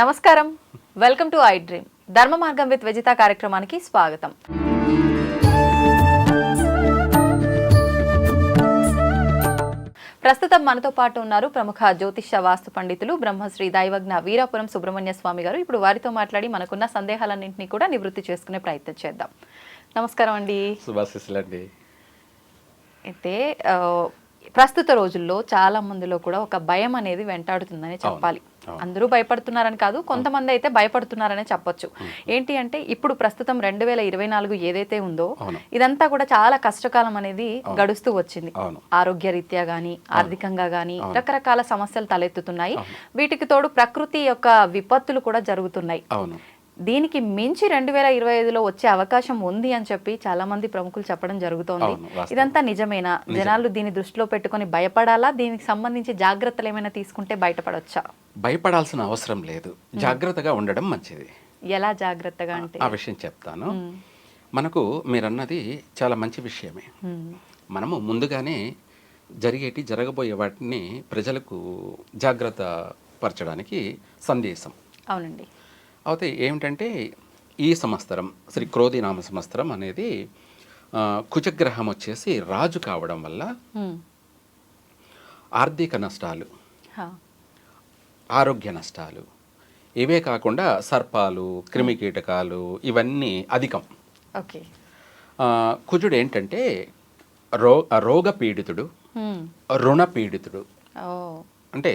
నమస్కారం, welcome to I dream. ధర్మ మార్గం విత్ విజిత కార్యక్రమానికి స్వాగతం. ప్రస్తుతం మనతో పాటు ఉన్నారు ప్రముఖ జ్యోతిష్య వాస్తు పండితులు బ్రహ్మశ్రీ దైవజ్ఞ వీరాపురం సుబ్రహ్మణ్య స్వామి గారు. ఇప్పుడు వారితో మాట్లాడి మనకున్న సందేహాలన్నింటినీ కూడా నివృత్తి చేసుకునే ప్రయత్నం చేద్దాం. నమస్కారం అండి. శుభాశీస్సులండి. అయితే ప్రస్తుత రోజుల్లో చాలా మందిలో కూడా ఒక భయం అనేది వెంటాడుతుందని చెప్పాలి. అందరూ భయపడుతున్నారని కాదు, కొంతమంది అయితే భయపడుతున్నారనే చెప్పొచ్చు. ఏంటి అంటే ఇప్పుడు ప్రస్తుతం 2024 ఏదైతే ఉందో ఇదంతా కూడా చాలా కష్టకాలం అనేది గడుస్తూ వచ్చింది. ఆరోగ్య రీత్యా గానీ, ఆర్థికంగా గానీ రకరకాల సమస్యలు తలెత్తుతున్నాయి. వీటికి తోడు ప్రకృతి యొక్క విపత్తులు కూడా జరుగుతున్నాయి. దీనికి మించి 2025లో వచ్చే అవకాశం ఉంది అని చెప్పి చాలా మంది ప్రముఖులు చెప్పడం జరుగుతోంది. ఇదంతా నిజమేనా? జనాలు దీన్ని దృష్టిలో పెట్టుకొని భయపడాలా? దీనికి సంబంధించి జాగ్రత్తలు ఏమైనా తీసుకుంటే బయటపడొచ్చా? భయపడాల్సిన అవసరం లేదు, జాగ్రత్తగా ఉండడం మంచిది. ఎలా జాగ్రత్తగా అంటే ఆ విషయం చెప్తాను. మనకు మీరన్నది చాలా మంచి విషయమే. మనము ముందుగానే జరగబోయే వాటిని ప్రజలకు జాగ్రత్త పరచడానికి సందేశం. అవునండి. అయితే ఏమిటంటే ఈ సంవత్సరం శ్రీ క్రోధినామ సంవత్సరం అనేది కుజగ్రహం వచ్చేసి రాజు కావడం వల్ల ఆర్థిక నష్టాలు, ఆరోగ్య నష్టాలు, ఇవే కాకుండా సర్పాలు, క్రిమికీటకాలు ఇవన్నీ అధికం. కుజుడు ఏంటంటే రోగ పీడితుడు, రుణ పీడితుడు. అంటే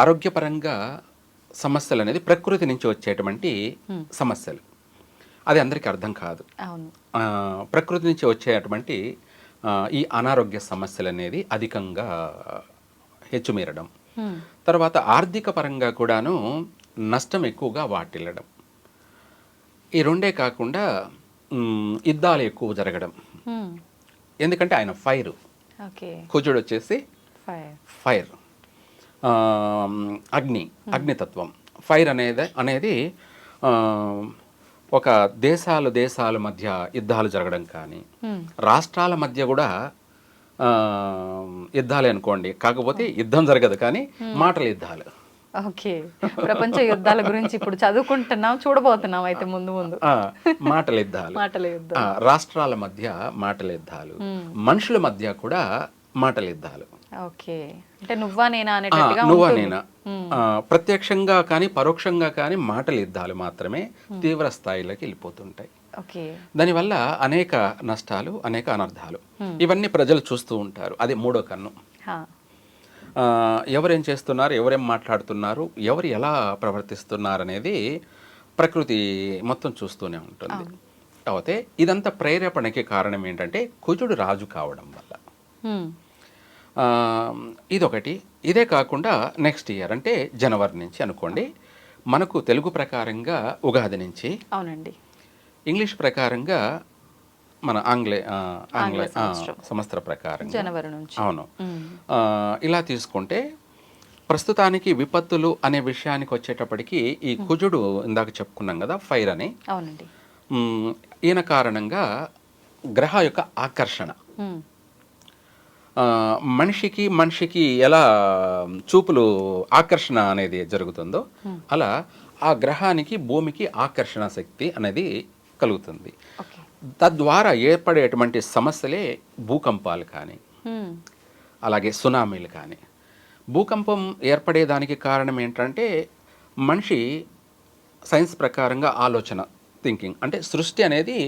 ఆరోగ్యపరంగా సమస్యలు అనేది ప్రకృతి నుంచి వచ్చేటువంటి సమస్యలు. అది అందరికీ అర్థం కాదు. ప్రకృతి నుంచి వచ్చేటువంటి ఈ అనారోగ్య సమస్యలు అనేది అధికంగా హెచ్చుమీరడం, తర్వాత ఆర్థిక పరంగా కూడాను నష్టం ఎక్కువగా వాటిల్లడం, ఈ రెండే కాకుండా యుద్ధాలు ఎక్కువ జరగడం. ఎందుకంటే ఆయన ఫైర్, కుజుడు వచ్చేసి ఫైర్, అగ్నితత్వం. ఫైర్ అనేది ఒక దేశాల మధ్య యుద్ధాలు జరగడం కానీ, రాష్ట్రాల మధ్య కూడా యుద్ధాలే అనుకోండి. కాకపోతే యుద్ధం జరగదు కానీ మాటల యుద్ధాలు. ఓకే, ప్రపంచ యుద్ధాల గురించి ఇప్పుడు చదువుకుంటున్నాం, చూడబోతున్నాం. అయితే ముందు మాటల యుద్ధాలు, రాష్ట్రాల మధ్య మాటల యుద్ధాలు, మనుషుల మధ్య కూడా మాటల యుద్ధాలు. ఓకే, అంటే నువ్వా నేనా ప్రత్యక్షంగా కానీ పరోక్షంగా కానీ మాటల యుద్ధాలు మాత్రమే తీవ్ర స్థాయిలోకి వెళ్ళిపోతుంటాయి. దానివల్ల అనేక నష్టాలు, అనేక అనర్థాలు ఇవన్నీ ప్రజలు చూస్తూ ఉంటారు. అది మూడో కన్ను. ఎవరేం చేస్తున్నారు, ఎవరేం మాట్లాడుతున్నారు, ఎవరు ఎలా ప్రవర్తిస్తున్నారు అనేది ప్రకృతి మొత్తం చూస్తూనే ఉంటుంది. అయితే ఇదంతా ప్రేరేపణకి కారణం ఏంటంటే కుజుడు రాజు కావడం వల్ల. ఇదొకటి. ఇదే కాకుండా నెక్స్ట్ ఇయర్ అంటే జనవరి నుంచి అనుకోండి, మనకు తెలుగు ప్రకారంగా ఉగాది నుంచి, అవునండి, ఇంగ్లీష్ ప్రకారంగా మన ఆంగ్ల సంవత్సర ప్రకారం జనవరి నుంచి. అవును. ఇలా తీసుకుంటే ప్రస్తుతానికి విపత్తులు అనే విషయానికి వచ్చేటప్పటికి ఈ కుజుడు ఇందాక చెప్పుకున్నాం కదా, ఫైర్ అని. అవునండి. ఈయన కారణంగా గ్రహ యొక్క ఆకర్షణ, మనిషికి ఎలా చూపులు ఆకర్షణ అనేది జరుగుతుందో అలా ఆ గ్రహానికి భూమికి ఆకర్షణ శక్తి అనేది కలుగుతుంది. తద్వారా ఏర్పడేటువంటి సమస్యలే భూకంపాలు కానీ, అలాగే సునామీలు కానీ. భూకంపం ఏర్పడేదానికి కారణం ఏంటంటే మనిషి సైన్స్ ప్రకారంగా ఆలోచన, థింకింగ్. అంటే సృష్టి అనేది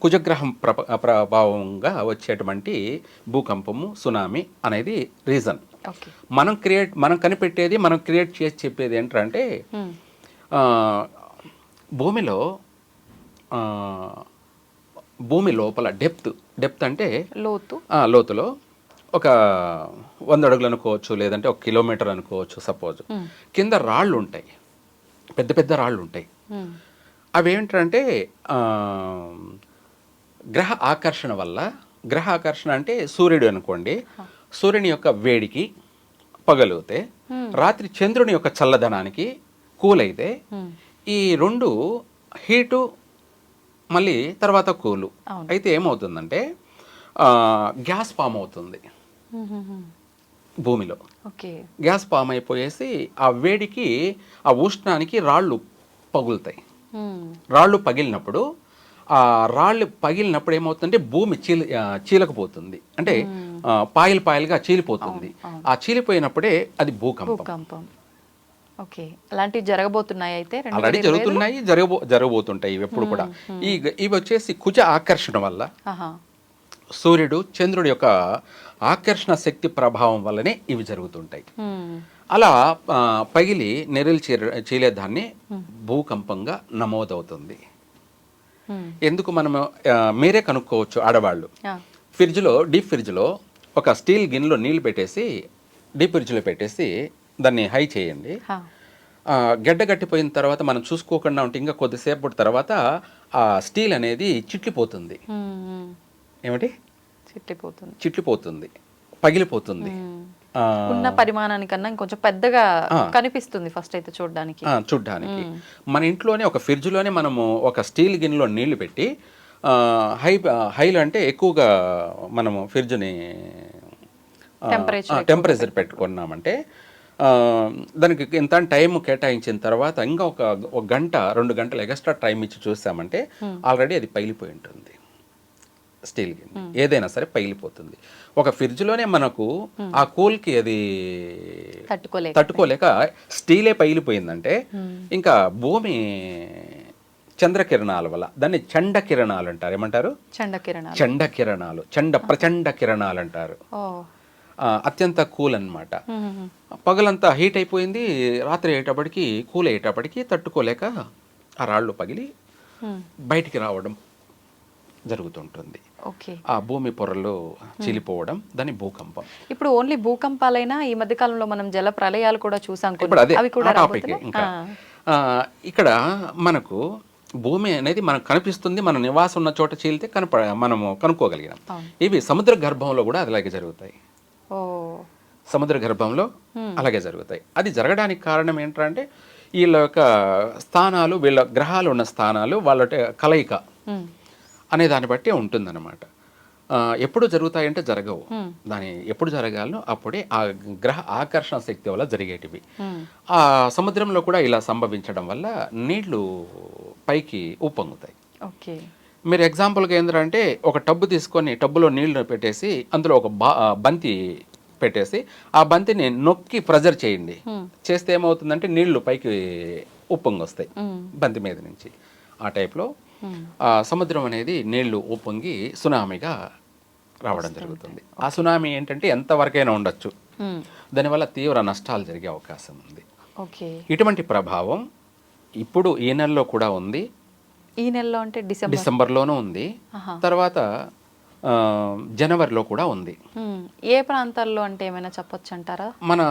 కుజగ్రహం ప్రభావంగా వచ్చేటువంటి భూకంపము, సునామీ అనేది రీజన్. మనం కనిపెట్టేది, మనం క్రియేట్ చేసి చెప్పేది ఏంటంటే భూమి లోపల డెప్త్ అంటే లోతులో ఒక 100 అడుగులు అనుకోవచ్చు, లేదంటే 1 కిలోమీటర్ అనుకోవచ్చు. సపోజ్ కింద రాళ్ళు ఉంటాయి, పెద్ద పెద్ద రాళ్ళు ఉంటాయి. అవేంటంటే గ్రహ ఆకర్షణ వల్ల, గ్రహ ఆకర్షణ అంటే సూర్యుడు అనుకోండి, సూర్యుని యొక్క వేడికి పగలితే, రాత్రి చంద్రుని యొక్క చల్లదనానికి కూల్ అయితే, ఈ రెండు హీటు మళ్ళీ తర్వాత కూలు అయితే ఏమవుతుందంటే గ్యాస్ ఫామ్ అవుతుంది. భూమిలో. ఓకే. గ్యాస్ ఫామ్ అయిపోయేసి ఆ వేడికి ఆ ఉష్ణానికి రాళ్ళు పగులుతాయి. రాళ్ళు పగిలినప్పుడు ఆ రాళ్ళు పగిలినప్పుడు ఏమవుతుందంటే భూమి చీలకపోతుంది, అంటే పాయలు పాయలుగా చీలిపోతుంది. ఆ చీలిపోయినప్పుడే అది భూకంపం. ఓకే. అలాంటివి జరగబోతున్నాయి అయితే ఆల్రెడీ జరుగుతున్నాయి, జరగబోతుంటాయి ఇవి ఎప్పుడు కూడా. ఇవి వచ్చేసి కుజ ఆకర్షణ వల్ల, సూర్యుడు చంద్రుడి యొక్క ఆకర్షణ శక్తి ప్రభావం వల్లనే ఇవి జరుగుతుంటాయి. అలా పగిలి నెరలు చీలేదాన్ని భూకంపంగా నమోదవుతుంది. ఎందుకు మనము మీరే కనుక్కోవచ్చు ఆడవాళ్ళు. డీప్ ఫ్రిడ్జ్లో ఒక స్టీల్ గిన్నెలో నీళ్లు పెట్టేసి డీప్ ఫ్రిడ్జ్లో పెట్టేసి దాన్ని హై చేయండి. గడ్డ కట్టిపోయిన తర్వాత మనం చూసుకోకుండా ఉంటే ఇంకా కొద్దిసేపటి తర్వాత ఆ స్టీల్ అనేది చిట్లిపోతుంది. ఏమిటి చిట్లిపోతుంది, పగిలిపోతుంది. ఉన్న పరిమాణానికన్నా ఇంకొంచెం పెద్దగా కనిపిస్తుంది ఫస్ట్ అయితే చూడడానికి. మన ఇంట్లోనే ఒక ఫ్రిడ్జ్లోనే మనము ఒక స్టీల్ గిన్నెలో నీళ్లు పెట్టి హైలో అంటే ఎక్కువగా మనము ఫ్రిడ్జ్ని టెంపరేచర్ పెట్టుకున్నామంటే దానికి ఇంత టైం కేటాయించిన తర్వాత ఇంకా ఒక గంట 2 గంటలు ఎక్స్ట్రా టైం ఇచ్చి చూసామంటే ఆల్రెడీ అది పగిలిపోయి ఉంటుంది. స్టీల్ గిన్నె ఏదైనా సరే పగిలిపోతుంది. ఒక ఫ్రిడ్జ్లోనే మనకు ఆ కూల్కి అది తట్టుకోలేక స్టీలే పగిలిపోయిందంటే ఇంకా భూమి చంద్రకిరణాల వల్ల, దాన్ని చండ కిరణాలు అంటారు. ఏమంటారు? ప్రచండ కిరణాలు అంటారు. అత్యంత కూల్ అన్నమాట. పగలంతా హీట్ అయిపోయింది, రాత్రి అయ్యేటప్పటికి కూల్ అయ్యేటప్పటికి తట్టుకోలేక ఆ రాళ్ళు పగిలి బయటికి రావడం జరుగుతుంటుంది. ఆ భూమి పొరలు చీలిపోవడం, దాని భూకంపం. ఇప్పుడు ఓన్లీ భూకంపాలైనా ఈ మధ్య కాలంలో మనం జల ప్రళయాలు కూడా చూసాం. ఇంకా ఇక్కడ మనకు భూమి అనేది మనకు కనిపిస్తుంది, మన నివాసం ఉన్న చోట చీలితే మనము కనుక్కోగలిగినాం. ఇవి సముద్ర గర్భంలో కూడా అలాగే జరుగుతాయి. సముద్ర గర్భంలో అలాగే జరుగుతాయి. అది జరగడానికి కారణం ఏంటంటే వీళ్ళ యొక్క స్థానాలు, వీళ్ళ గ్రహాలు ఉన్న స్థానాలు, వాళ్ళ కలయిక అనే దాన్ని బట్టి ఉంటుందన్నమాట. ఎప్పుడు జరుగుతాయంటే జరగవు. దాని ఎప్పుడు జరగాలనో అప్పుడే ఆ గ్రహ ఆకర్షణ శక్తి వల్ల జరిగేటివి. ఆ సముద్రంలో కూడా ఇలా సంభవించడం వల్ల నీళ్లు పైకి ఉప్పొంగుతాయి. మీరు ఎగ్జాంపుల్గా ఏంటంటే ఒక టబ్బు తీసుకొని టబ్బులో నీళ్లు పెట్టేసి అందులో ఒక బంతి పెట్టేసి ఆ బంతిని నొక్కి ప్రెజర్ చేయండి. చేస్తే ఏమవుతుందంటే నీళ్లు పైకి ఉప్పొంగి వస్తాయి బంతి మీద నుంచి. ఆ టైప్లో సముద్రం అనేది నీళ్లు ఉప్పొంగి సునామీగా రావడం జరుగుతుంది. ఆ సునామీ ఏంటంటే ఎంతవరకైనా ఉండొచ్చు. దానివల్ల తీవ్ర నష్టాలు జరిగే అవకాశం ఉంది. ఇటువంటి ప్రభావం ఇప్పుడు ఈ నెలలో కూడా ఉంది. ఈ నెలలో అంటే డిసెంబర్లోనూ ఉంది, తర్వాత జనవరిలో కూడా ఉంది. ఏ ప్రాంతాల్లో అంటే ఏమైనా చెప్పొచ్చు అంటారా? మన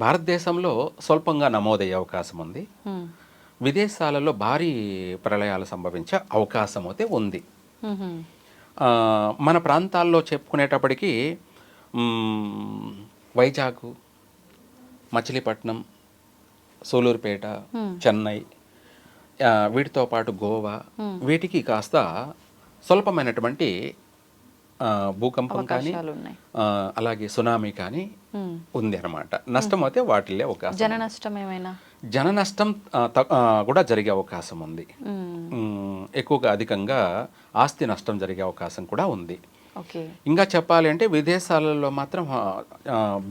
భారతదేశంలో స్వల్పంగా నమోదయ్యే అవకాశం ఉంది. విదేశాలలో భారీ ప్రళయాలు సంభవించే అవకాశం అయితే ఉంది. మన ప్రాంతాల్లో చెప్పుకునేటప్పటికీ వైజాగ్, మచిలీపట్నం, సూలూరుపేట, చెన్నై, వీటితో పాటు గోవా, వీటికి కాస్త స్వల్పమైనటువంటి భూకంపం కానీ అలాగే సునామీ కానీ ఉంది అన్నమాట. నష్టం అయితే వాటిల్లే అవకాశం. జన నష్టం కూడా జరిగే అవకాశం ఉంది. ఎక్కువగా అధికంగా ఆస్తి నష్టం జరిగే అవకాశం కూడా ఉంది. ఇంకా చెప్పాలి అంటే విదేశాలలో మాత్రం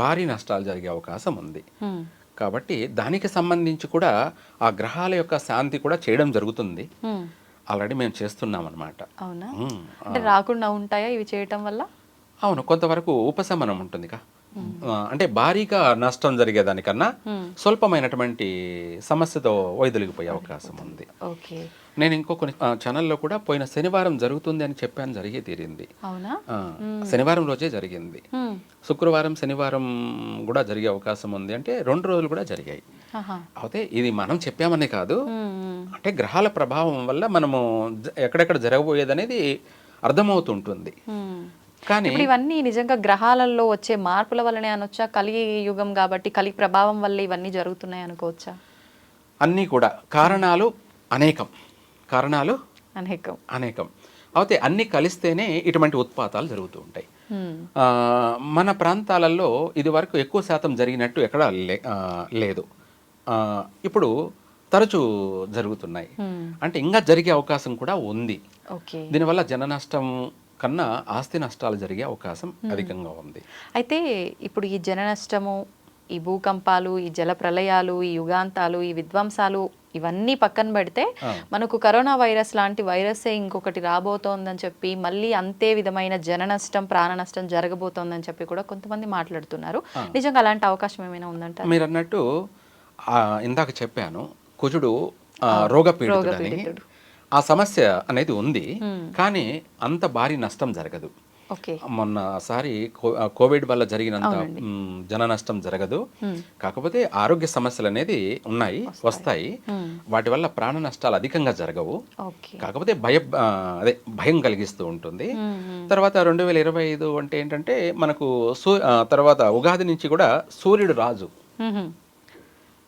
భారీ నష్టాలు జరిగే అవకాశం ఉంది. కాబట్టి దానికి సంబంధించి కూడా ఆ గ్రహాల యొక్క శాంతి కూడా చేయడం జరుగుతుంది. ఆల్రెడీ మేము చేస్తున్నాం అన్నమాట. అవునా? అంటే రాకుండా ఉంటాయా ఇవి చేయటం వల్ల? అవును, కొంతవరకు ఉపశమనం ఉంటుంది. అంటే భారీగా నష్టం జరిగేదానికన్నా స్వల్పమైనటువంటి సమస్యతో వైదొలిగిపోయే అవకాశం ఉంది. నేను ఇంకో కొన్ని ఛానల్లో కూడా పోయిన శనివారం జరుగుతుంది అని చెప్పాను, జరిగి తీరింది. శనివారం రోజే జరిగింది. శుక్రవారం, శనివారం కూడా జరిగే అవకాశం ఉంది. అంటే 2 రోజులు కూడా జరిగాయి. అయితే ఇది మనం చెప్పామనే కాదు, అంటే గ్రహాల ప్రభావం వల్ల మనము ఎక్కడెక్కడ జరగబోయేది అనేది అర్థమవుతుంటుంది. కానీ ఇవన్నీ నిజంగా గ్రహాలలో వచ్చే మార్పుల వల్లనే అనొచ్చా? కలి యుగం కాబట్టి కలి ప్రభావం వల్ల ఇవన్నీ జరుగుతున్నాయి అనుకోవచ్చా? అన్నీ కూడా కారణాలు అనేకం. అయితే అన్నీ కలిస్తేనే ఇటువంటి ఉత్పాతాలు జరుగుతూ ఉంటాయి. మన ప్రాంతాలలో ఇది వరకు ఎక్కువ శాతం జరిగినట్టు ఎక్కడా లేదు. ఇప్పుడు తరచూ జరుగుతున్నాయి. అంటే ఇంకా జరిగే అవకాశం కూడా ఉంది. దీనివల్ల జన నష్టం కన్నా ఆస్తి నష్టాలు జరిగే అవకాశం అధికంగా ఉంది. అయితే ఇప్పుడు ఈ జన నష్టము, ఈ భూకంపాలు, ఈ జల ప్రళయాలు, ఈ యుగాంతాలు, ఈ విధ్వంసాలు ఇవన్నీ పక్కన పెడితే మనకు కరోనా వైరస్ లాంటి వైరసే ఇంకొకటి రాబోతోందని చెప్పి మళ్ళీ అంతే విధమైన జన నష్టం, ప్రాణ నష్టం జరగబోతోందని చెప్పి కూడా కొంతమంది మాట్లాడుతున్నారు. నిజంగా అలాంటి అవకాశం ఏమైనా ఉందంటారా? మీరు అన్నట్టు ఇందాక చెప్పాను, కుజుడు రోగపీడితుడని. ఆ సమస్య అనేది ఉంది, కానీ అంత భారీ నష్టం జరగదు. మొన్నసారి కోవిడ్ వల్ల జరిగినంత జన నష్టం జరగదు. కాకపోతే ఆరోగ్య సమస్యలు అనేది ఉన్నాయి, వస్తాయి. వాటి వల్ల ప్రాణ నష్టాలు అధికంగా జరగవు. కాకపోతే భయం కలిగిస్తూ ఉంటుంది. తర్వాత 2025 అంటే ఏంటంటే మనకు తర్వాత ఉగాది నుంచి కూడా సూర్యుడు రాజు.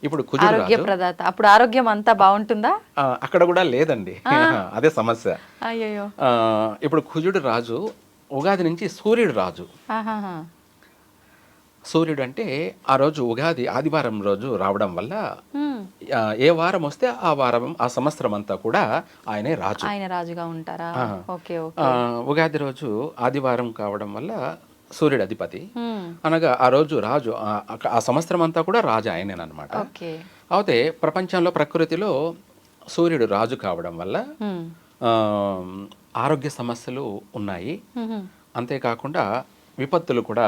ఇప్పుడు కుజుడు రాజు. అప్పుడు ఆరోగ్యం అంతా బాగుంటుందా? అక్కడ కూడా లేదండి, అదే సమస్య. ఇప్పుడు కుజుడు రాజు, ఉగాది నుంచి సూర్యుడు రాజు. సూర్యుడు అంటే ఆ రోజు ఉగాది ఆదివారం రోజు రావడం వల్ల ఏ వారం వస్తే ఆ వారం, ఆ సంవత్సరం అంతా కూడా ఆయనే రాజు. ఆయన రాజుగా ఉంటారా? ఉగాది రోజు ఆదివారం కావడం వల్ల సూర్యుడు అధిపతి, అనగా ఆ రోజు రాజు, ఆ సంవత్సరం అంతా కూడా రాజు ఆయనేనమాట. అయితే ప్రపంచంలో, ప్రకృతిలో సూర్యుడు రాజు కావడం వల్ల ఆరోగ్య సమస్యలు ఉన్నాయి. అంతేకాకుండా విపత్తులు కూడా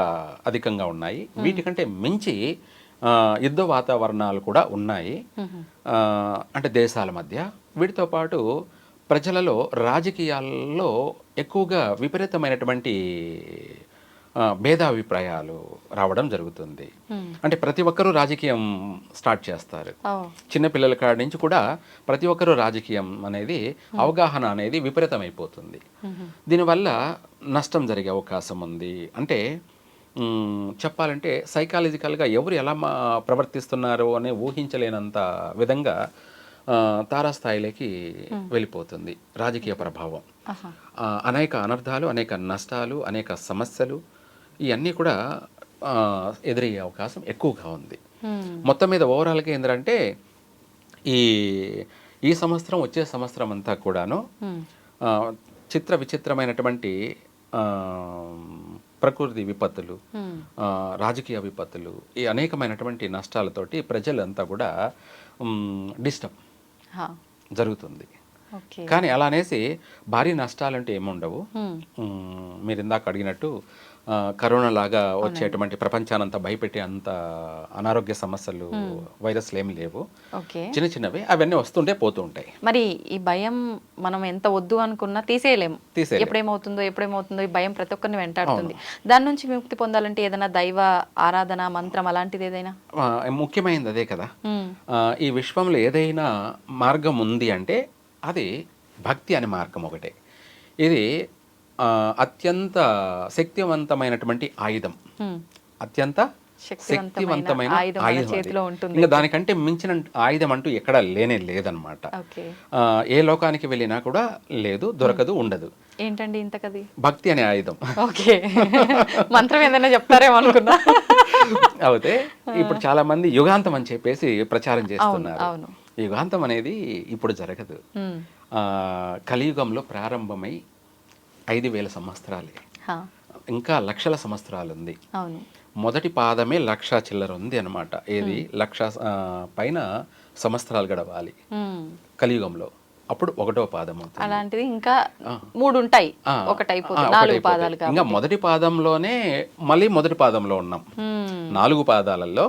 అధికంగా ఉన్నాయి. వీటికంటే మించి యుద్ధ వాతావరణాలు కూడా ఉన్నాయి, అంటే దేశాల మధ్య. వీటితో పాటు ప్రజలలో, రాజకీయాల్లో ఎక్కువగా విపరీతమైనటువంటి భేదాభిప్రాయాలు రావడం జరుగుతుంది. అంటే ప్రతి ఒక్కరూ రాజకీయం స్టార్ట్ చేస్తారు. చిన్నపిల్లల కాడి నుంచి కూడా ప్రతి ఒక్కరూ రాజకీయం అనేది, అవగాహన అనేది విపరీతమైపోతుంది. దీనివల్ల నష్టం జరిగే అవకాశం ఉంది. అంటే చెప్పాలంటే సైకాలజికల్గా ఎవరు ఎలా ప్రవర్తిస్తున్నారో అని ఊహించలేనంత విధంగా తారాస్థాయిలోకి వెళ్ళిపోతుంది రాజకీయ ప్రభావం. అనేక అనర్థాలు, అనేక నష్టాలు, అనేక సమస్యలు ఇవన్నీ కూడా ఎదురయ్యే అవకాశం ఎక్కువగా ఉంది. మొత్తం మీద ఓవరాల్గా ఏంటంటే ఈ సంవత్సరం, వచ్చే సంవత్సరం అంతా కూడాను విచిత్రమైనటువంటి ప్రకృతి విపత్తులు, రాజకీయ విపత్తులు, ఈ అనేకమైనటువంటి నష్టాలతోటి ప్రజలంతా కూడా డిస్టర్బ్ జరుగుతుంది. కానీ అలా అనేసి భారీ నష్టాలంటే ఏముండవు. మీరు ఇందాక అడిగినట్టు కరోనా లాగా వచ్చేటువంటి ప్రపంచానంతా భయపెట్టే అంత అనారోగ్య సమస్యలు, వైరస్లు ఏమి లేవు. చిన్న చిన్నవి అవన్నీ వస్తుంటే పోతూ ఉంటాయి. మరి ఈ భయం మనం ఎంత వద్దు అనుకున్నా తీసేయలేము. ఎప్పుడేమవుతుందో ఈ భయం ప్రతి ఒక్కరిని వెంటాడుతుంది. దాని నుంచి విముక్తి పొందాలంటే ఏదైనా దైవ ఆరాధన, మంత్రం అలాంటిది ఏదైనా? ముఖ్యమైనది అదే కదా. ఈ విశ్వంలో ఏదైనా మార్గం ఉంది అంటే అది భక్తి అనే మార్గం ఒకటే. ఇది అత్యంత శక్తివంతమైనటువంటి ఆయుధం, అత్యంత శక్తివంతమైన ఆయుధం. ఇంకా దానికంటే మించిన ఆయుధం అంటూ ఎక్కడా లేదనమాట. ఏ లోకానికి వెళ్ళినా కూడా లేదు, దొరకదు, ఉండదు. ఏంటండి ఇంతకది? భక్తి అనే ఆయుధం. ఓకే, మంత్రం ఏదైనా చెప్తారేమో అనుకున్నా. అయితే ఇప్పుడు చాలా మంది యుగాంతం అని చెప్పేసి ప్రచారం చేస్తున్నారు. యుగాంతం అనేది ఇప్పుడు జరగదు. కలియుగంలో ప్రారంభమై 5,000 సంవత్సరాలే, ఇంకా లక్షల సంవత్సరాలు ఉంది. మొదటి పాదమే 1,00,000 చిల్లర ఉంది అనమాట. ఏది 1,00,000 పైన సంవత్సరాలు గడవాలి కలియుగంలో, అప్పుడు 1వ పాదం అవుతుంది. అలాంటిది ఇంకా 3 ఉంటాయి, ఒకటైపోతుంది 4 పాదాలు. ఇంకా మొదటి పాదంలోనే మళ్ళీ మొదటి పాదంలో ఉన్నాం. 4 పాదాలలో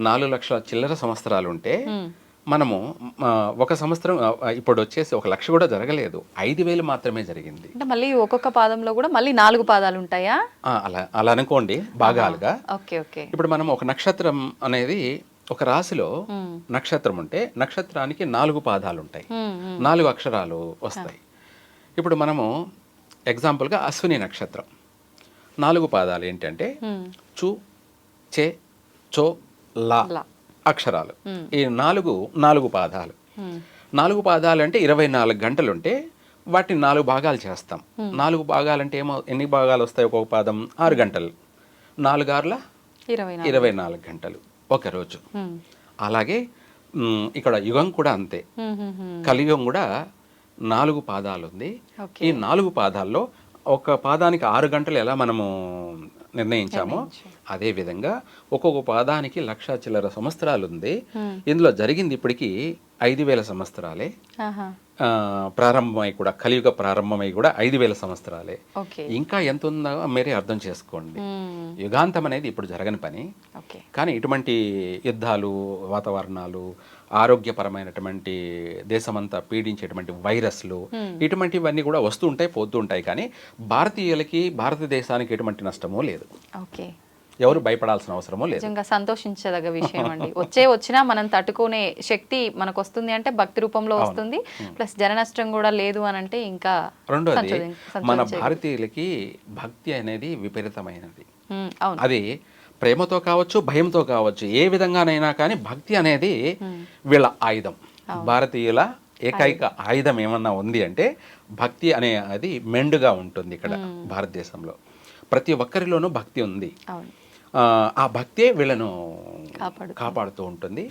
4,00,000 చిల్లర సంవత్సరాలు ఉంటే మనము ఒక సంవత్సరం ఇప్పుడు వచ్చేసి 1,00,000 కూడా జరగలేదు, 5,000 మాత్రమే జరిగింది. అంటే మళ్ళీ ఒక్కొక్క పాదంలో కూడా మళ్ళీ 4 పాదాలు ఉంటాయా? అలా అనుకోండి భాగాలుగా. ఇప్పుడు మనం ఒక నక్షత్రం అనేది, ఒక రాశిలో నక్షత్రం ఉంటే నక్షత్రానికి 4 పాదాలు ఉంటాయి, 4 అక్షరాలు వస్తాయి. ఇప్పుడు మనము ఎగ్జాంపుల్గా అశ్విని నక్షత్రం 4 పాదాలు ఏంటంటే చు, చే, చో, లా అక్షరాలు. ఈ 4 పాదాలు. 4 పాదాలు అంటే 24 గంటలు ఉంటే వాటిని 4 భాగాలు చేస్తాం. 4 భాగాలంటే ఎన్ని భాగాలు వస్తాయి? ఒక్కొక్క పాదం 6 గంటలు, 4 ఆర్ల 24 గంటలు ఒక రోజు. అలాగే ఇక్కడ యుగం కూడా అంతే. కలియుగం కూడా 4 పాదాలు ఉంది. ఈ 4 పాదాల్లో ఒక పాదానికి 6 గంటలు ఎలా మనము నిర్ణయించామో అదే విధంగా ఒక్కొక్క పాదానికి 1,00,000 చిల్లర సంవత్సరాలు ఉంది. ఇందులో జరిగింది ఇప్పటికీ 5,000 సంవత్సరాలే. ప్రారంభమై కూడా కలియుగ ప్రారంభమై కూడా 5,000 సంవత్సరాలే. ఇంకా ఎంత ఉందో మీరే అర్థం చేసుకోండి. యుగాంతం అనేది ఇప్పుడు జరగని పని. కానీ ఇటువంటి యుద్ధాలు, వాతావరణాలు, ఆరోగ్యపరమైనటువంటి దేశమంతా పీడించేటువంటి వైరస్లు, ఇటువంటివన్నీ కూడా వస్తూ ఉంటాయి, పోతూ ఉంటాయి. కానీ భారతీయులకి, భారతదేశానికి ఎటువంటి నష్టమూ లేదు. ఎవరు భయపడాల్సిన అవసరమూ లేదు. నిజంగా సంతోషించదగ్గ విషయం అండి. వచ్చినా మనం తట్టుకునే శక్తి మనకు వస్తుంది అంటే భక్తి రూపంలో వస్తుంది. ప్లస్ జన నష్టం కూడా లేదు అని అంటే ఇంకా. రెండోది, మన భారతీయులకి భక్తి అనేది విపరీతమైనది. అది ప్రేమతో కావచ్చు, భయంతో కావచ్చు, ఏ విధంగానైనా కానీ భక్తి అనేది వీళ్ళ ఆయుధం. భారతీయుల ఏకైక ఆయుధం ఏమన్నా ఉంది అంటే భక్తి అనే అది మెండుగా ఉంటుంది ఇక్కడ భారతదేశంలో. ప్రతి ఒక్కరిలోనూ భక్తి ఉంది. ఆ భక్తే వీళ్ళను కాపాడుతూ ఉంటుంది.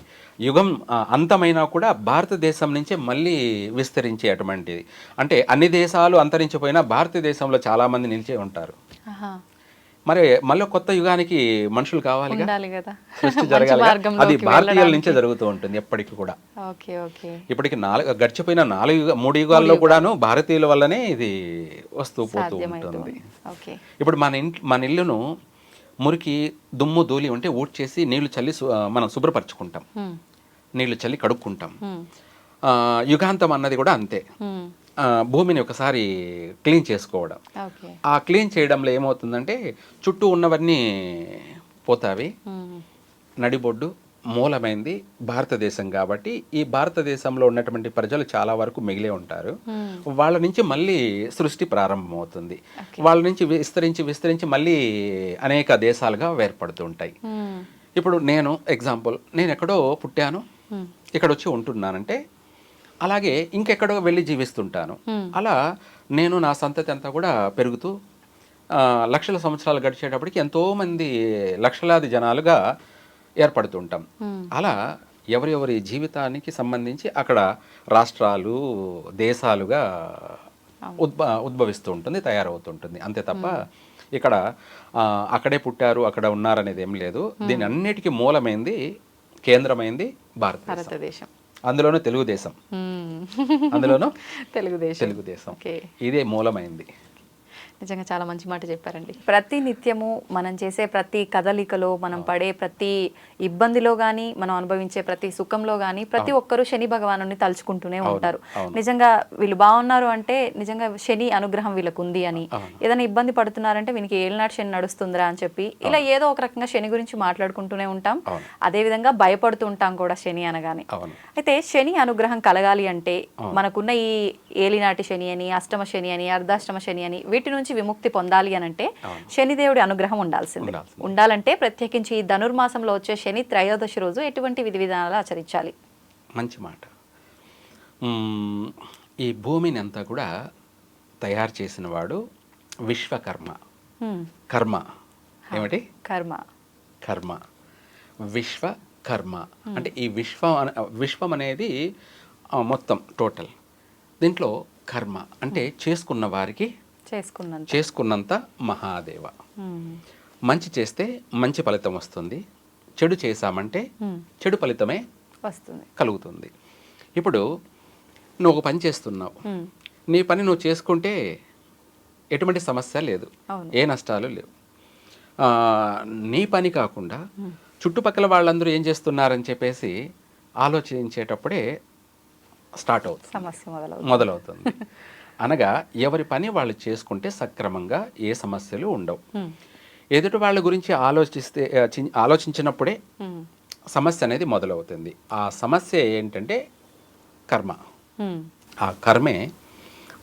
యుగం అంతమైనా కూడా భారతదేశం నుంచే మళ్ళీ విస్తరించే అటువంటిది. అంటే అన్ని దేశాలు అంతరించిపోయినా భారతదేశంలో చాలామంది నిలిచే ఉంటారు. మరి మళ్ళీ కొత్త యుగానికి మనుషులు కావాలి కదా, సృష్టి జరగాలి. అది భారతీయుల నుంచే జరుగుతూ ఉంటుంది ఎప్పటికీ కూడా. ఇప్పటికి గడిచిపోయిన 3 యుగాల్లో కూడాను భారతీయుల వల్లనే ఇది వస్తూ పోతూ ఉంటుంది. ఇప్పుడు మన ఇల్లును మురికి, దుమ్ము, ధూళి ఉంటే ఊడ్చేసి నీళ్లు చల్లి మనం శుభ్రపరచుకుంటాం, నీళ్లు చల్లి కడుక్కుంటాం. యుగాంతం అన్నది కూడా అంతే. భూమిని ఒకసారి క్లీన్ చేసుకోవడం. ఆ క్లీన్ చేయడంలో ఏమవుతుందంటే చుట్టూ ఉన్నవన్నీ పోతావి. నడిబొడ్డు మూలమైంది భారతదేశం కాబట్టి ఈ భారతదేశంలో ఉన్నటువంటి ప్రజలు చాలా వరకు మిగిలే ఉంటారు. వాళ్ళ నుంచి మళ్ళీ సృష్టి ప్రారంభమవుతుంది. వాళ్ళ నుంచి విస్తరించి మళ్ళీ అనేక దేశాలుగా ఏర్పడుతూ ఉంటాయి. ఇప్పుడు నేను ఎగ్జాంపుల్, నేను ఎక్కడో పుట్టాను, ఇక్కడ వచ్చి ఉంటున్నానంటే అలాగే ఇంకెక్కడో వెళ్ళి జీవిస్తుంటాను. అలా నేను నా సంతతి అంతా కూడా పెరుగుతూ లక్షల సంవత్సరాలు గడిచేటప్పటికి ఎంతోమంది లక్షలాది జనాలుగా ఏర్పడుతుంటాం. అలా ఎవరెవరి జీవితానికి సంబంధించి అక్కడ రాష్ట్రాలు, దేశాలుగా ఉద్భవిస్తూ ఉంటుంది, తయారవుతుంటుంది. అంతే తప్ప ఇక్కడ అక్కడే పుట్టారు, అక్కడ ఉన్నారనేది ఏం లేదు. దీని అన్నిటికీ మూలమైంది, కేంద్రమైంది భారతదేశం. అందులోనూ తెలుగుదేశం. తెలుగుదేశం ఇదే మూలమైంది. నిజంగా చాలా మంచి మాట చెప్పారండి. ప్రతి నిత్యము మనం చేసే ప్రతి కదలికలో, మనం పడే ప్రతి ఇబ్బందిలో కానీ, మనం అనుభవించే ప్రతి సుఖంలో కానీ ప్రతి ఒక్కరూ శని భగవాను తలుచుకుంటూనే ఉంటారు. నిజంగా వీళ్ళు బాగున్నారు అంటే నిజంగా శని అనుగ్రహం వీళ్ళకు ఉంది అని, ఏదైనా ఇబ్బంది పడుతున్నారంటే వీనికి ఏళ్ళనాటి శని నడుస్తుందిరా అని చెప్పి ఇలా ఏదో ఒక రకంగా శని గురించి మాట్లాడుకుంటూనే ఉంటాం. అదే విధంగా భయపడుతూ ఉంటాం కూడా శని అనగానే. అయితే శని అనుగ్రహం కలగాలి అంటే మనకున్న ఈ ఏలినాటి శని అని, అష్టమ శని అని, అర్ధాష్టమ శని అని వీటి నుంచి విముక్తి పొందాలి అని అంటే శనిదేవుడి అనుగ్రహం ఉండాలంటే ప్రత్యేకించి ఈ ధనుర్మాసంలో వచ్చే శని త్రయోదశి రోజు ఎటువంటి విధి విధానాలు ఆచరించాలి? మంచి మాట. ఈ భూమిని అంతా కూడా తయారు చేసిన వాడు విశ్వకర్మ. కర్మ ఏమిటి? కర్మ. విశ్వకర్మ అంటే ఈ విశ్వం అనేది మొత్తం టోటల్. దీంట్లో కర్మ అంటే చేసుకున్న వారికి చేసుకున్నంత మహాదేవ. మంచి చేస్తే మంచి ఫలితం వస్తుంది, చెడు చేశామంటే చెడు ఫలితమే కలుగుతుంది. ఇప్పుడు నువ్వు ఒక పని చేస్తున్నావు, నీ పని నువ్వు చేసుకుంటే ఎటువంటి సమస్య లేదు, ఏ నష్టాలు లేవు. నీ పని కాకుండా చుట్టుపక్కల వాళ్ళందరూ ఏం చేస్తున్నారని చెప్పేసి ఆలోచించేటప్పుడే స్టార్ట్ అవుతుంది, సమస్య మొదలవుతుంది. అనగా ఎవరి పని వాళ్ళు చేసుకుంటే సక్రమంగా ఏ సమస్యలు ఉండవు. ఎదుటి వాళ్ళ గురించి ఆలోచించినప్పుడే సమస్య అనేది మొదలవుతుంది. ఆ సమస్య ఏంటంటే కర్మ. ఆ కర్మే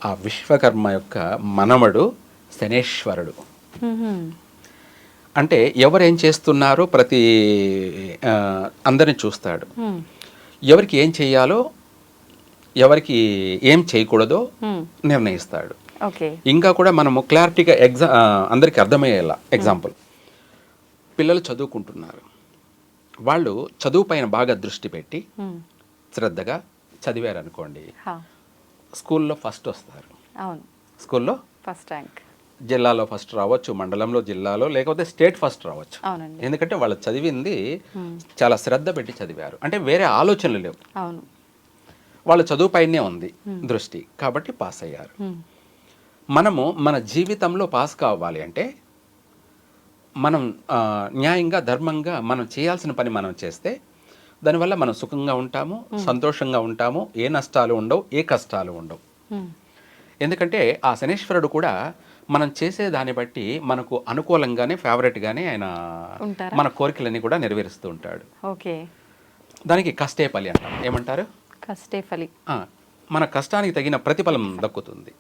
ఆ విశ్వకర్మ యొక్క మనవడు శనేశ్వరుడు. అంటే ఎవరేం చేస్తున్నారో ప్రతి అందరిని చూస్తాడు, ఎవరికి ఏం చెయ్యాలో ఎవరికి ఏం చేయకూడదో నిర్ణయిస్తాడు. ఓకే. ఇంకా కూడా మనము క్లారిటీగా అందరికీ అర్థమయ్యేలా ఎగ్జాంపుల్, పిల్లలు చదువుకుంటున్నారు, వాళ్ళు చదువు పైన బాగా దృష్టి పెట్టి శ్రద్ధగా చదివారనుకోండి, స్కూల్లో ఫస్ట్ వస్తారు. అవును, స్కూల్లో ఫస్ట్ ర్యాంక్, జిల్లాలో ఫస్ట్ రావచ్చు, మండలంలో, జిల్లాలో, లేకపోతే స్టేట్ ఫస్ట్ రావచ్చు. అవునండి. ఎందుకంటే వాళ్ళు చదివింది చాలా శ్రద్ధ పెట్టి చదివారు, అంటే వేరే ఆలోచనలు లేవు. అవును, వాళ్ళ చదువు పైనే ఉంది దృష్టి, కాబట్టి పాస్ అయ్యారు. మనము మన జీవితంలో పాస్ కావాలి అంటే మనం న్యాయంగా, ధర్మంగా మనం చేయాల్సిన పని మనం చేస్తే దానివల్ల మనం సుఖంగా ఉంటాము, సంతోషంగా ఉంటాము, ఏ నష్టాలు ఉండవు, ఏ కష్టాలు ఉండవు. ఎందుకంటే ఆ శనీశ్వరుడు కూడా మనం చేసే దాన్ని బట్టి మనకు అనుకూలంగానే, ఫేవరెట్గానే ఆయన మన కోరికలన్నీ కూడా నెరవేరుస్తూ ఉంటాడు. ఓకే. దానికి కష్టే ఫలి అంటాం. ఏమంటారు? కష్టే ఫలి. మన కష్టానికి తగిన ప్రతిఫలం దక్కుతుంది.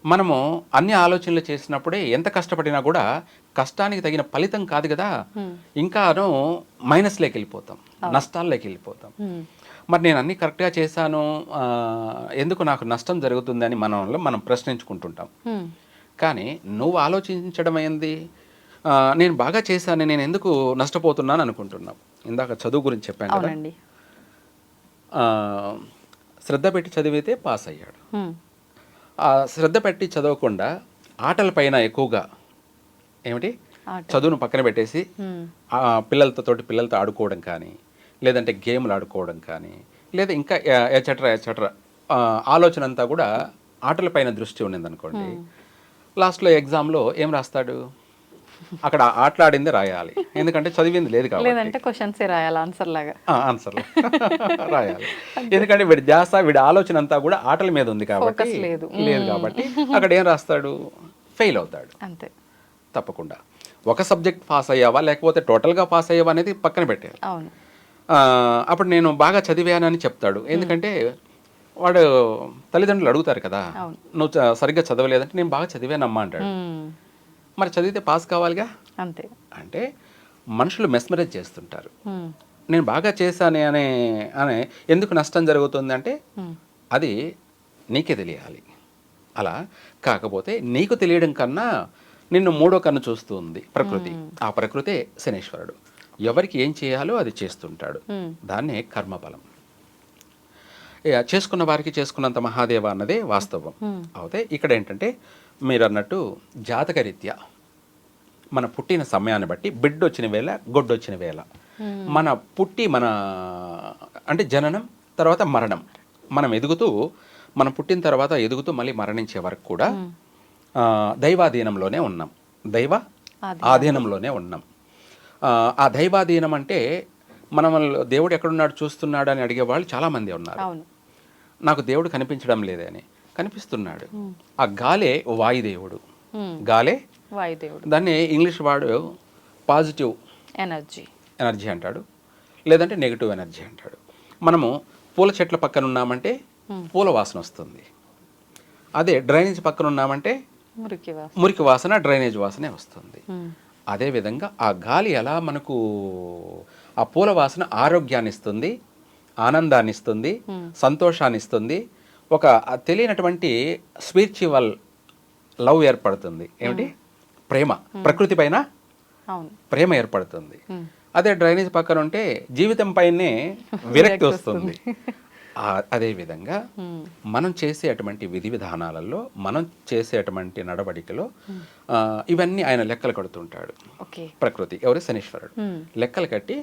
మనము అన్ని ఆలోచనలు చేసినప్పుడే ఎంత కష్టపడినా కూడా కష్టానికి తగిన ఫలితం కాదు కదా, ఇంకాను మైనస్లోకి వెళ్ళిపోతాం, నష్టాల్లోకి వెళ్ళిపోతాం. మరి నేను అన్ని కరెక్ట్గా చేశాను, ఎందుకు నాకు నష్టం జరుగుతుందని మనం ప్రశ్నించుకుంటుంటాం. కానీ నువ్వు ఆలోచించడం ఏంది, నేను బాగా చేశాను, నేను ఎందుకు నష్టపోతున్నాను అనుకుంటున్నావు. ఇందాక చదువు గురించి చెప్పాను కదా, శ్రద్ధ పెట్టి చదివితే పాస్ అయ్యాడు. శ్రద్ధ పెట్టి చదవకుండా ఆటలపైన ఎక్కువగా ఏమిటి చదువును పక్కన పెట్టేసి పిల్లలతో ఆడుకోవడం కానీ, లేదంటే గేమ్లు ఆడుకోవడం కానీ, లేదా ఇంకా ఎచట్రా ఆలోచన అంతా కూడా ఆటలపైన దృష్టి ఉన్నది అనుకోండి, లాస్ట్లో ఎగ్జామ్లో ఏం రాస్తాడు? అక్కడ ఆటలాడింది రాయాలి, ఎందుకంటే చదివింది లేదు కాబట్టి. లేదంటే క్వశ్చన్స్ రాయాలి, ఆన్సర్ రాయాలి. ఎందుకంటే వీడి ధ్యాస, వీడి ఆలోచన అంతా కూడా ఆటల మీద ఉంది కాబట్టి, లేదు కాబట్టి అక్కడ ఏం రాస్తాడు? ఫెయిల్ అవుతాడు. అంతే. తప్పకుండా ఒక సబ్జెక్ట్ పాస్ అయ్యావా లేకపోతే టోటల్గా పాస్ అయ్యావా అనేది పక్కన పెట్టారు. అప్పుడు నేను బాగా చదివానని చెప్తాడు. ఎందుకంటే వాడు తల్లిదండ్రులు అడుగుతారు కదా, నువ్వు సరిగ్గా చదవలేదంటే నేను బాగా చదివానమ్మా అంటాడు. మరి చదివితే పాస్ కావాలిగా. అంతే. అంటే మనుషులు మెస్మరైజ్ చేస్తుంటారు. నేను బాగా చేశానే అనే ఎందుకు నష్టం జరుగుతుంది అంటే అది నీకే తెలియాలి. అలా కాకపోతే నీకు తెలియడం కన్నా నిన్ను మూడో కన్ను చూస్తూ ఉంది ప్రకృతి. ఆ ప్రకృతే శనీశ్వరుడు. ఎవరికి ఏం చేయాలో అది చేస్తుంటాడు. దాన్నే కర్మఫలం. చేసుకున్న వారికి చేసుకున్నంత మహాదేవ అన్నదే వాస్తవం. అయితే ఇక్కడ ఏంటంటే మీరు అన్నట్టు జాతకరీత్యా మన పుట్టిన సమయాన్ని బట్టి బిడ్డొచ్చిన వేళ, గొడ్డొచ్చిన వేళ, మన అంటే జననం తర్వాత మరణం, మనం పుట్టిన తర్వాత ఎదుగుతూ మళ్ళీ మరణించే వరకు కూడా దైవాధీనంలోనే ఉన్నాం, దైవ ఆధీనంలోనే ఉన్నాం. ఆ దైవాధీనం అంటే దేవుడు ఎక్కడున్నాడు చూస్తున్నాడు అని అడిగే వాళ్ళు చాలామంది ఉన్నారు. నాకు దేవుడు కనిపించడం లేదే అని. కనిపిస్తున్నాడు. ఆ గాలే వాయుదేవుడు, గాలే వాయుదేవుడు. దాన్ని ఇంగ్లీష్ వాడు పాజిటివ్ ఎనర్జీ అంటాడు, లేదంటే నెగిటివ్ ఎనర్జీ అంటాడు. మనము పూల చెట్ల పక్కన ఉన్నామంటే పూల వాసన వస్తుంది. అదే డ్రైనేజ్ పక్కన ఉన్నామంటే మురికి వాసన, డ్రైనేజ్ వాసనే వస్తుంది. అదేవిధంగా ఆ గాలి ఎలా మనకు ఆ పూల వాసన ఆరోగ్యాన్ని ఇస్తుంది, ఆనందాన్ని ఇస్తుంది, సంతోషాన్ని ఇస్తుంది, ఒక తెలియనటువంటి స్పిరిచువల్ లవ్ ఏర్పడుతుంది. ఏమిటి? ప్రేమ, ప్రకృతి పైన ప్రేమ ఏర్పడుతుంది. అదే డ్రైనేజ్ పక్కన ఉంటే జీవితం పైనే విరక్తి వస్తుంది. అదేవిధంగా మనం చేసేటువంటి విధి విధానాలలో, మనం చేసేటువంటి నడవడికలో ఇవన్నీ ఆయన లెక్కలు కడుతుంటాడు. ప్రకృతి ఎవరు? శనీశ్వరుడు. లెక్కలు కట్టి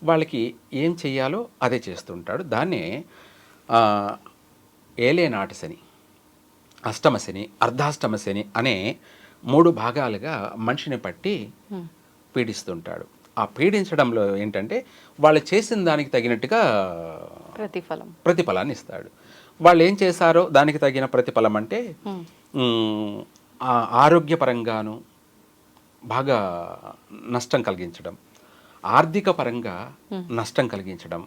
వాళ్ళకి ఏం చెయ్యాలో అదే చేస్తుంటాడు. దాన్నే ఏలేనాటి శని, అష్టమ శని, అర్ధాష్టమ శని అనే 3 భాగాలుగా మనిషిని పట్టి పీడిస్తుంటాడు. ఆ పీడించడంలో ఏంటంటే వాళ్ళు చేసిన దానికి తగినట్టుగా ప్రతిఫలాన్ని ఇస్తాడు. వాళ్ళు ఏం చేశారో దానికి తగిన ప్రతిఫలం అంటే ఆరోగ్యపరంగాను బాగా నష్టం కలిగించడం, ఆర్థిక పరంగా నష్టం కలిగించడం.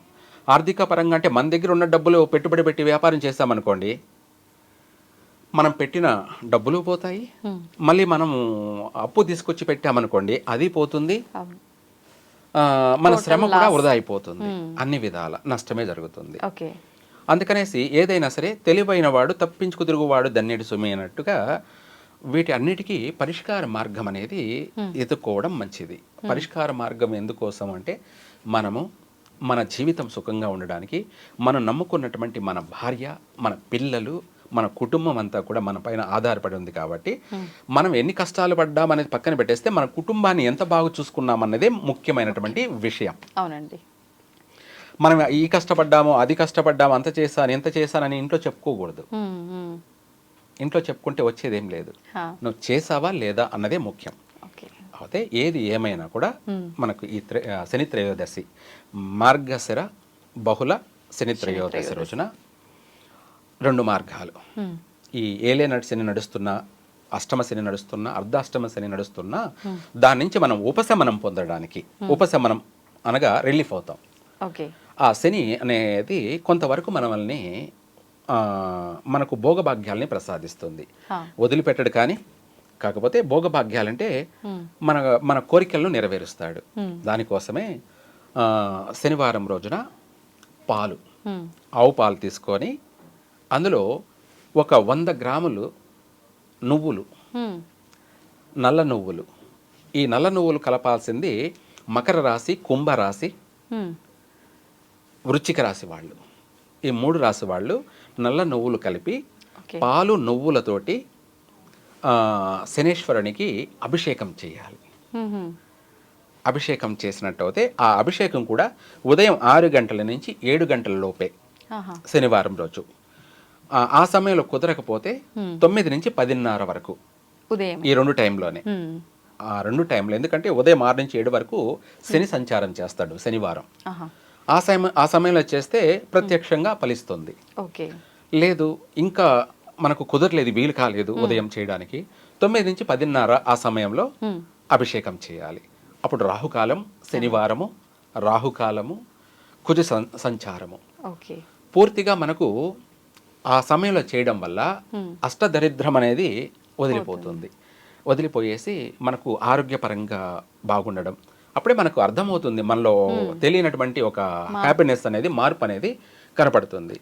ఆర్థిక పరంగా అంటే మన దగ్గర ఉన్న డబ్బులు పెట్టుబడి పెట్టి వ్యాపారం చేస్తామనుకోండి, మనం పెట్టిన డబ్బులు పోతాయి, మళ్ళీ మనము అప్పు తీసుకొచ్చి పెట్టామనుకోండి అది పోతుంది, మన శ్రమ కూడా వృధా అయిపోతుంది, అన్ని విధాల నష్టమే జరుగుతుంది. అందుకనేసి ఏదైనా సరే తెలివైన వాడు తప్పించుకు తిరుగువాడు దన్నేటి సుమి అన్నట్టుగా వీటి అన్నిటికీ పరిష్కార మార్గం అనేది ఎదుర్కోవడం మంచిది. పరిష్కార మార్గం ఎందుకోసం అంటే మనము మన జీవితం సుఖంగా ఉండడానికి, మనం నమ్ముకున్నటువంటి మన భార్య, మన పిల్లలు, మన కుటుంబం అంతా కూడా మన పైన ఆధారపడి ఉంది కాబట్టి మనం ఎన్ని కష్టాలు పడ్డాం అనేది పక్కన పెట్టేస్తే మన కుటుంబాన్ని ఎంత బాగా చూసుకున్నాం అన్నదే ముఖ్యమైనటువంటి విషయం. అవునండి. మనం ఈ కష్టపడ్డాము, అది కష్టపడ్డాము, అంత చేశాను, ఎంత చేశానని ఇంట్లో చెప్పుకోకూడదు. ఇంట్లో చెప్పుకుంటే వచ్చేదేం లేదు. నువ్వు చేసావా లేదా అన్నదే ముఖ్యం. అయితే ఏది ఏమైనా కూడా మనకు ఈ శని త్రయోదశి, మార్గశిర బహుళ శని త్రయోదశి రోజున 2 మార్గాలు, ఈ ఏలేనాటి శని నడుస్తున్నా, అష్టమ శని నడుస్తున్నా, అర్ధాష్టమ శని నడుస్తున్నా, దాని నుంచి మనం ఉపశమనం పొందడానికి, ఉపశమనం అనగా రిలీఫ్ అవుతాం. ఆ శని అనేది కొంతవరకు మనల్ని మనకు భోగభాగ్యాలని ప్రసాదిస్తుంది. వదిలిపెట్టడు కానీ, కాకపోతే భోగభాగ్యాలంటే మన మన కోరికలను నెరవేరుస్తాడు. దానికోసమే శనివారం రోజున పాలు, ఆవు పాలు తీసుకొని అందులో ఒక 100 గ్రాములు నువ్వులు, నల్ల నువ్వులు, ఈ నల్ల నువ్వులు కలపాల్సింది మకర రాశి, కుంభరాశి, వృశ్చిక రాశి వాళ్ళు. ఈ 3 రాశి వాళ్ళు నల్ల నువ్వులు కలిపి పాలు నువ్వులతోటి శనేశ్వరునికి అభిషేకం చేయాలి. అభిషేకం చేసినట్టు అయితే ఆ అభిషేకం కూడా ఉదయం 6 గంటల నుంచి 7 గంటల లోపే శనివారం రోజు. ఆ సమయంలో కుదరకపోతే 9 నుంచి 10:30 వరకు, ఈ 2 టైంలోనే. ఆ 2 టైంలో, ఎందుకంటే ఉదయం 6 నుంచి 7 వరకు శని సంచారం చేస్తాడు శనివారం. ఆ సమయంలో చేస్తే ప్రత్యక్షంగా ఫలిస్తుంది. లేదు ఇంకా మనకు కుదరలేదు, వీలు కాలేదు ఉదయం చేయడానికి, 9 నుంచి 10:30 ఆ సమయంలో అభిషేకం చేయాలి. అప్పుడు రాహుకాలం, శనివారము, రాహుకాలము, కుజ సంచారము పూర్తిగా మనకు ఆ సమయంలో చేయడం వల్ల అష్టదరిద్రం అనేది వదిలిపోతుంది. వదిలిపోయేసి మనకు ఆరోగ్యపరంగా బాగుండడం, అప్పుడే మనకు అర్థమవుతుంది మనలో తెలియనటువంటి ఒక హ్యాపీనెస్ అనేది, మార్పు అనేది కనపడుతుంది.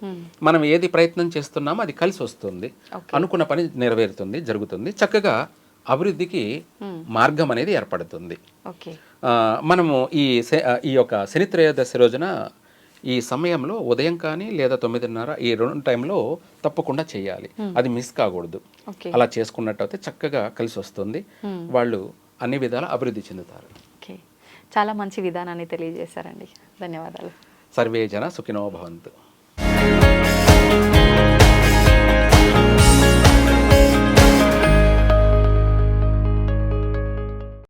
మనం ఏది ప్రయత్నం చేస్తున్నామో అది కలిసి వస్తుంది, అనుకున్న పని నెరవేరుతుంది, జరుగుతుంది, చక్కగా అభివృద్ధికి మార్గం అనేది ఏర్పడుతుంది. మనము ఈ యొక్క శని త్రయోదశి రోజున ఈ సమయంలో ఉదయం కానీ లేదా 9:30 ఈ 2 టైంలో తప్పకుండా చేయాలి. అది మిస్ కాకూడదు. అలా చేసుకున్నట్టయితే చక్కగా కలిసి వస్తుంది, వాళ్ళు అన్ని విధాలా అభివృద్ధి చెందుతారు. చాలా మంచి విధానాన్ని తెలియజేశారండి. ధన్యవాదాలు. సర్వే జన సుఖినో భవంతు.